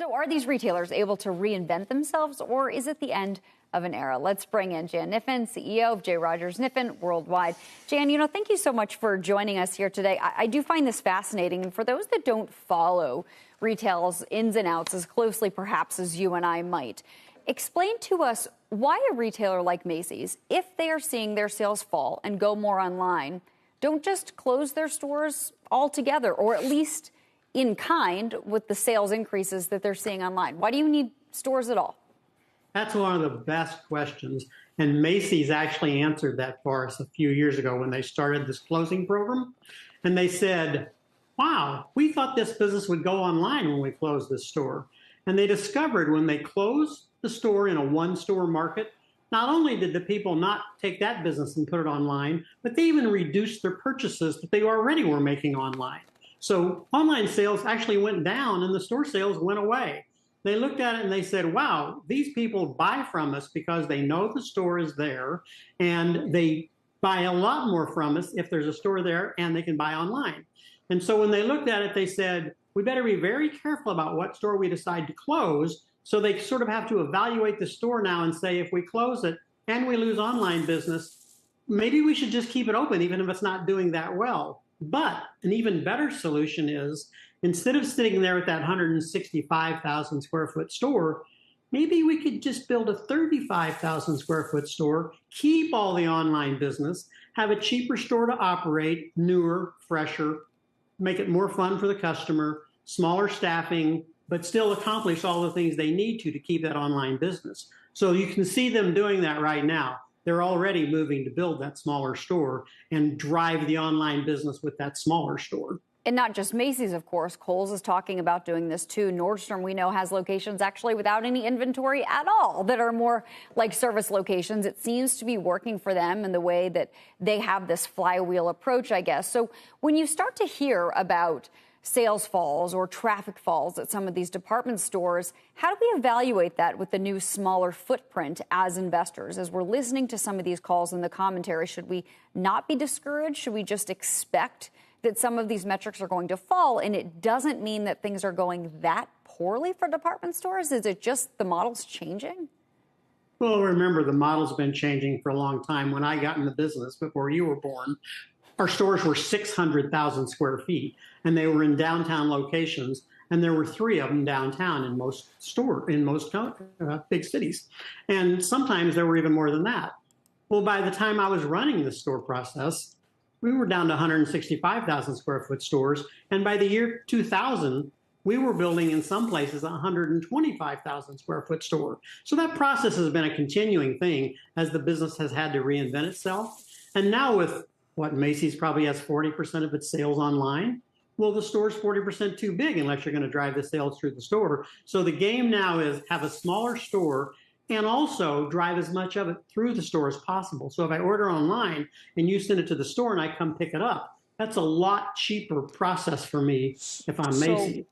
So are these retailers able to reinvent themselves, or is it the end of an era? Let's bring in Jan Kniffen, CEO of J. Rogers Kniffen Worldwide. Jan, thank you so much for joining us here today. I do find this fascinating. And for those that don't follow retail's ins and outs as closely perhaps as you and I might, explain to us why a retailer like Macy's, if they are seeing their sales fall and go more online, don't just close their stores altogether, or at least in kind with the sales increases that they're seeing online. Why do you need stores at all? That's one of the best questions. And Macy's actually answered that for us a few years ago when they started this closing program. And they said, wow, we thought this business would go online when we closed this store. And they discovered when they closed the store in a one-store market, not only did the people not take that business and put it online, but they even reduced their purchases that they already were making online. So online sales actually went down and the store sales went away. They looked at it and they said, wow, these people buy from us because they know the store is there, and they buy a lot more from us if there's a store there and they can buy online. And so when they looked at it, they said, we better be very careful about what store we decide to close. So they sort of have to evaluate the store now and say, if we close it and we lose online business, maybe we should just keep it open, even if it's not doing that well. But an even better solution is, instead of sitting there with that 165,000 square foot store, maybe we could just build a 35,000 square foot store, keep all the online business, have a cheaper store to operate, newer, fresher, make it more fun for the customer, smaller staffing, but still accomplish all the things they need to keep that online business. So you can see them doing that right now. They're already moving to build that smaller store and drive the online business with that smaller store. And not just Macy's, of course. Kohl's is talking about doing this too. Nordstrom, we know, has locations actually without any inventory at all that are more like service locations. It seems to be working for them in the way that they have this flywheel approach, I guess. So when you start to hear about sales falls or traffic falls at some of these department stores, how do we evaluate that with the new smaller footprint as investors? As we're listening to some of these calls in the commentary, should we not be discouraged? Should we just expect that some of these metrics are going to fall, and it doesn't mean that things are going that poorly for department stores? Is it just the model's changing? Well, remember, the model's been changing for a long time. When I got in the business before you were born, our stores were 600,000 square feet, and they were in downtown locations, and there were 3 of them downtown in most big cities. And sometimes there were even more than that. Well, by the time I was running the store process, we were down to 165,000 square foot stores, and by the year 2000, we were building in some places a 125,000 square foot store. So that process has been a continuing thing as the business has had to reinvent itself. And now with Macy's probably has 40% of its sales online. Well, the store's 40% too big unless you're going to drive the sales through the store. So the game now is have a smaller store and also drive as much of it through the store as possible. So if I order online and you send it to the store and I come pick it up, that's a lot cheaper process for me if I'm Macy's.